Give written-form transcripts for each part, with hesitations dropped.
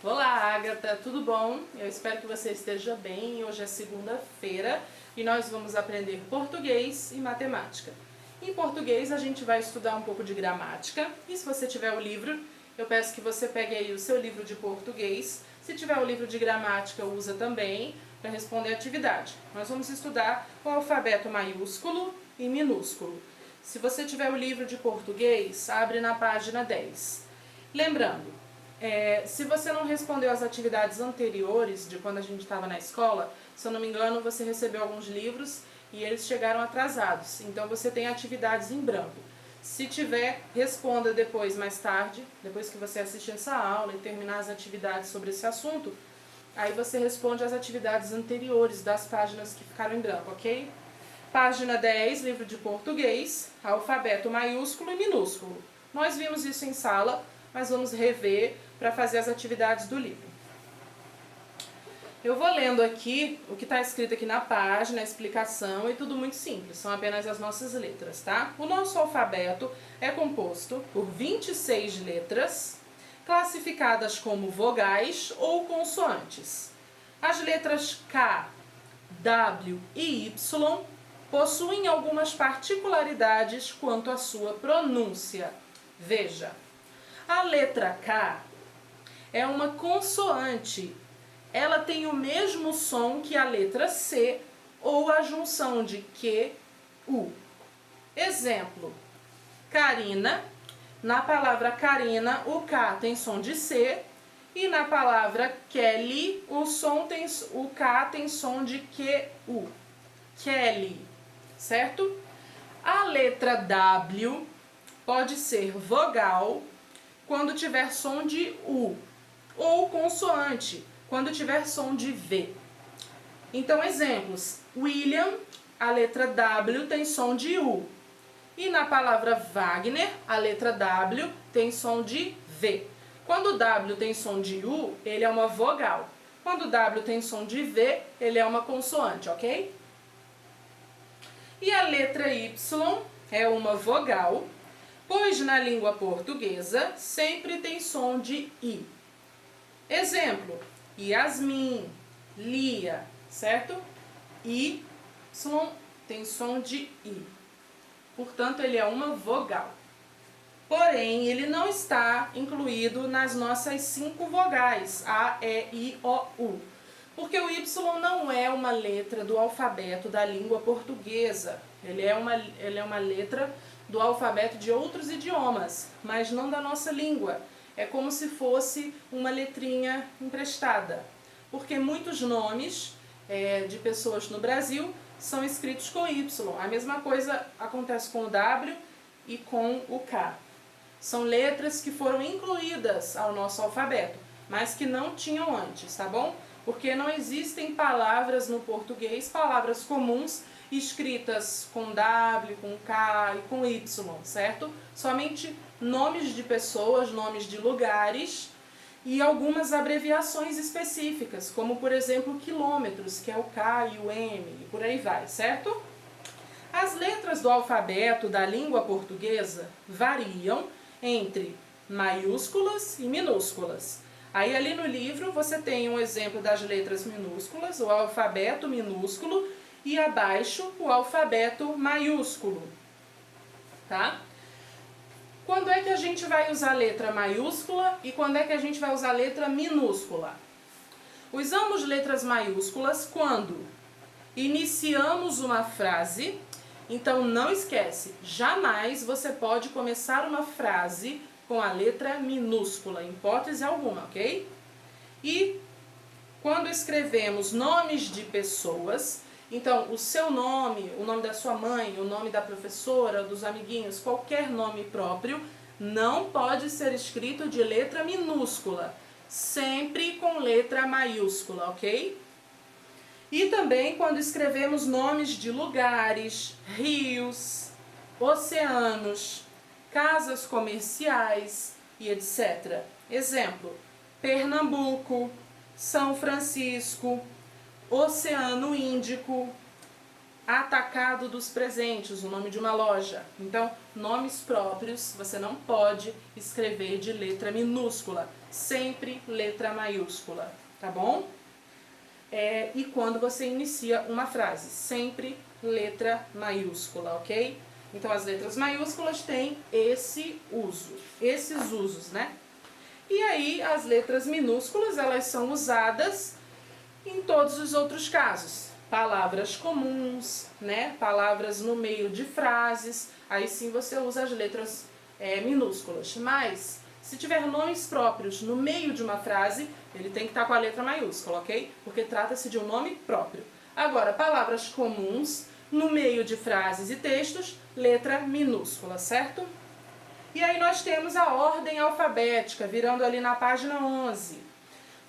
Olá, Agatha, tudo bom? Eu espero que você esteja bem. Hoje é segunda-feira e nós vamos aprender português e matemática. Em português a gente vai estudar um pouco de gramática e se você tiver o livro, eu peço que você pegue aí o seu livro de português. Se tiver o livro de gramática, usa também para responder a atividade. Nós vamos estudar o alfabeto maiúsculo e minúsculo. Se você tiver o livro de português, abre na página 10. Lembrando, se você não respondeu as atividades anteriores de quando a gente estava na escola, se eu não me engano, você recebeu alguns livros e eles chegaram atrasados. Então você tem atividades em branco. Se tiver, responda depois, mais tarde, depois que você assistir essa aula e terminar as atividades sobre esse assunto, aí você responde as atividades anteriores das páginas que ficaram em branco, ok? Página 10, livro de português, alfabeto maiúsculo e minúsculo. Nós vimos isso em sala, mas vamos rever para fazer as atividades do livro. Eu vou lendo aqui o que está escrito aqui na página, a explicação, e tudo muito simples, são apenas as nossas letras, tá? O nosso alfabeto é composto por 26 letras, classificadas como vogais ou consoantes. As letras K, W e Y possuem algumas particularidades quanto à sua pronúncia. Veja, a letra K é uma consoante. Ela tem o mesmo som que a letra C ou a junção de Q, U. Exemplo, Karina. Na palavra Karina, o K tem som de C e na palavra Kelly, o K tem som de QU. Kelly, certo? A letra W pode ser vogal quando tiver som de U, ou consoante, quando tiver som de V. Então, exemplos, William, a letra W tem som de U. E na palavra Wagner, a letra W tem som de V. Quando o W tem som de U, ele é uma vogal. Quando o W tem som de V, ele é uma consoante, ok? E a letra Y é uma vogal, pois na língua portuguesa sempre tem som de I. Exemplo, Yasmin, Lia, certo? Y tem som de I. Portanto, ele é uma vogal. Porém, ele não está incluído nas nossas 5 vogais, A, E, I, O, U. Porque o Y não é uma letra do alfabeto da língua portuguesa. Ele é uma letra do alfabeto de outros idiomas, mas não da nossa língua. É como se fosse uma letrinha emprestada. Porque muitos nomes de pessoas no Brasil são escritos com Y. A mesma coisa acontece com o W e com o K. São letras que foram incluídas ao nosso alfabeto, mas que não tinham antes, tá bom? Porque não existem palavras no português, palavras comuns, escritas com W, com K e com Y, certo? Somente nomes de pessoas, nomes de lugares e algumas abreviações específicas, como por exemplo quilômetros, que é o K e o M, e por aí vai, certo? As letras do alfabeto da língua portuguesa variam entre maiúsculas e minúsculas. Aí ali no livro você tem um exemplo das letras minúsculas, o alfabeto minúsculo, e abaixo o alfabeto maiúsculo, tá? Quando é que a gente vai usar a letra maiúscula e quando é que a gente vai usar a letra minúscula? Usamos letras maiúsculas quando iniciamos uma frase. Então não esquece, jamais você pode começar uma frase com a letra minúscula, em hipótese alguma, ok? E quando escrevemos nomes de pessoas, então o seu nome, o nome da sua mãe, o nome da professora, dos amiguinhos, qualquer nome próprio, não pode ser escrito de letra minúscula, sempre com letra maiúscula, ok? E também quando escrevemos nomes de lugares, rios, oceanos, casas comerciais e etc. Exemplo, Pernambuco, São Francisco, Oceano Índico, Atacado dos Presentes, o nome de uma loja. Então, nomes próprios você não pode escrever de letra minúscula, sempre letra maiúscula, tá bom? E quando você inicia uma frase, sempre letra maiúscula, ok? Então as letras maiúsculas têm esses usos, né? E aí as letras minúsculas, elas são usadas em todos os outros casos. Palavras comuns, né? Palavras no meio de frases, aí sim você usa as letras minúsculas. Mas se tiver nomes próprios no meio de uma frase, ele tem que estar com a letra maiúscula, ok? Porque trata-se de um nome próprio. Agora, palavras comuns no meio de frases e textos, letra minúscula, certo? E aí nós temos a ordem alfabética, virando ali na página 11.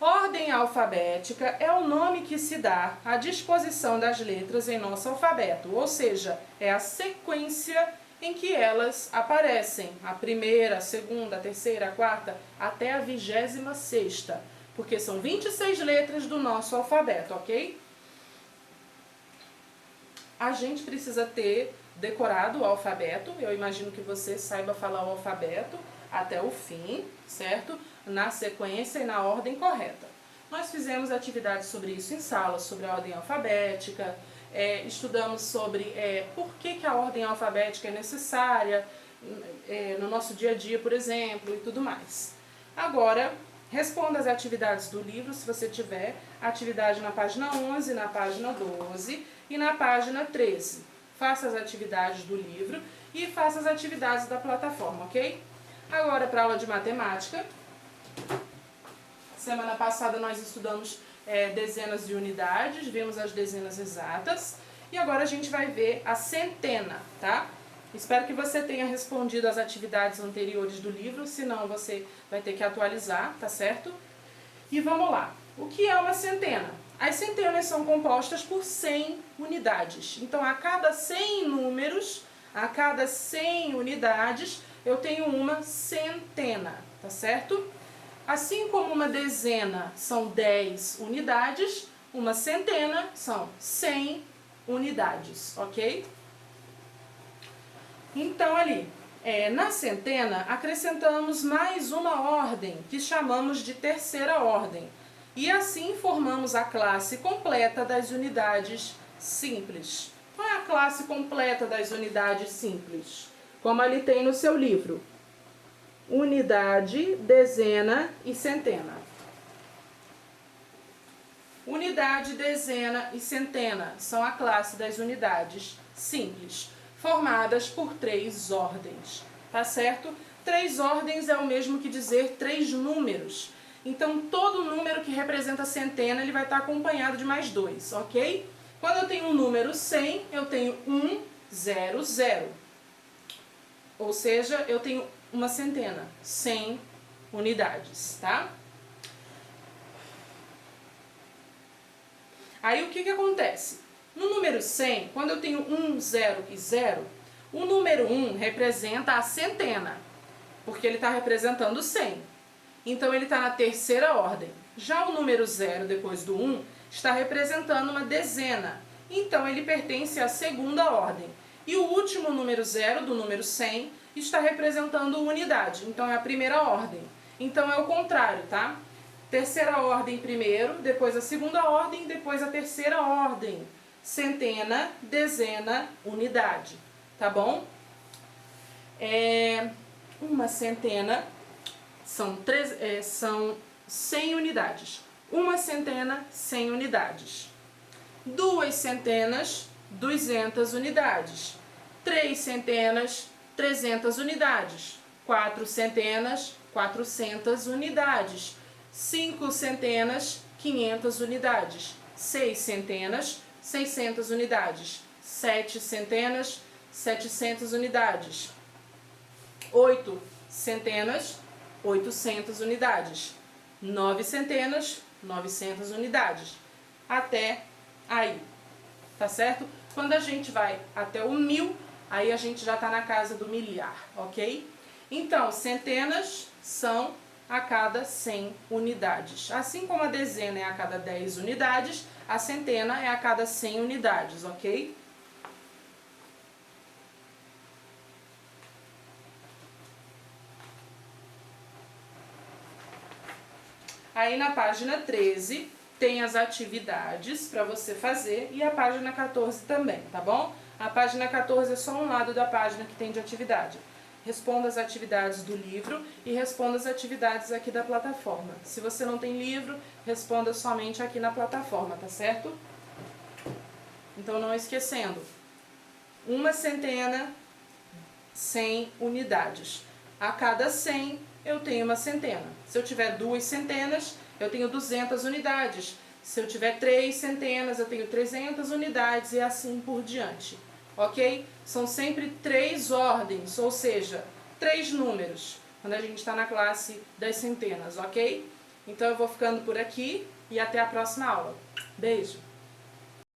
Ordem alfabética é o nome que se dá à disposição das letras em nosso alfabeto, ou seja, é a sequência em que elas aparecem, a primeira, a segunda, a terceira, a quarta, até a 26ª, porque são 26 letras do nosso alfabeto, ok? A gente precisa ter decorado o alfabeto, eu imagino que você saiba falar o alfabeto até o fim, certo? Na sequência e na ordem correta. Nós fizemos atividades sobre isso em sala, sobre a ordem alfabética, estudamos sobre por que a ordem alfabética é necessária no nosso dia a dia, por exemplo, e tudo mais. Agora, responda as atividades do livro, se você tiver atividade na página 11, na página 12 e na página 13. Faça as atividades do livro e faça as atividades da plataforma, ok? Agora, para a aula de matemática, semana passada nós estudamos dezenas de unidades, vimos as dezenas exatas e agora a gente vai ver a centena, tá? Espero que você tenha respondido as atividades anteriores do livro, senão você vai ter que atualizar, tá certo? E vamos lá. O que é uma centena? As centenas são compostas por 100 unidades. Então, a cada 100 números, a cada 100 unidades, eu tenho uma centena, tá certo? Assim como uma dezena são 10 unidades, uma centena são 100 unidades, ok? Então, ali, na centena, acrescentamos mais uma ordem, que chamamos de terceira ordem. E assim formamos a classe completa das unidades simples. Qual é a classe completa das unidades simples? Como ali tem no seu livro. Unidade, dezena e centena. Unidade, dezena e centena são a classe das unidades simples, formadas por 3 ordens, tá certo? 3 ordens é o mesmo que dizer 3 números. Então, todo número que representa centena, ele vai estar acompanhado de mais 2, ok? Quando eu tenho um número 100, eu tenho 1, 0, 0. Ou seja, eu tenho uma centena, 100 unidades, tá? Aí, o que acontece? No número 100, quando eu tenho 1, 0 e 0, o número 1 representa a centena, porque ele está representando 100. Então, ele está na terceira ordem. Já o número 0, depois do 1, está representando uma dezena. Então, ele pertence à segunda ordem. E o último número 0, do número 100, está representando unidade. Então, é a primeira ordem. Então, é o contrário, tá? Terceira ordem primeiro, depois a segunda ordem, depois a terceira ordem. Centena, dezena, unidade. Tá bom? Uma centena são 100 unidades. Uma centena, 100 unidades. 2 centenas, 200 unidades. 3 centenas, 300 unidades. 4 centenas, 400 unidades. 5 centenas, 500 unidades. 6 centenas, 600 unidades. 7 centenas, 700 unidades. 8 centenas, 800 unidades. 9 centenas, 900 unidades. Até aí, tá certo? Quando a gente vai até o 1000, aí a gente já está na casa do milhar, ok? Então, centenas são a cada 100 unidades. Assim como a dezena é a cada 10 unidades, a centena é a cada 100 unidades, ok? Aí na página 13 tem as atividades para você fazer e a página 14 também, tá bom? A página 14 é só um lado da página que tem de atividade. Responda as atividades do livro e responda as atividades aqui da plataforma. Se você não tem livro, responda somente aqui na plataforma, tá certo? Então, não esquecendo, 100, 100 unidades. A cada 100, eu tenho uma centena. Se eu tiver 2 centenas, eu tenho 200 unidades. Se eu tiver 3 centenas, eu tenho 300 unidades e assim por diante. Ok? São sempre 3 ordens, ou seja, 3 números, quando a gente está na classe das centenas, ok? Então eu vou ficando por aqui e até a próxima aula. Beijo!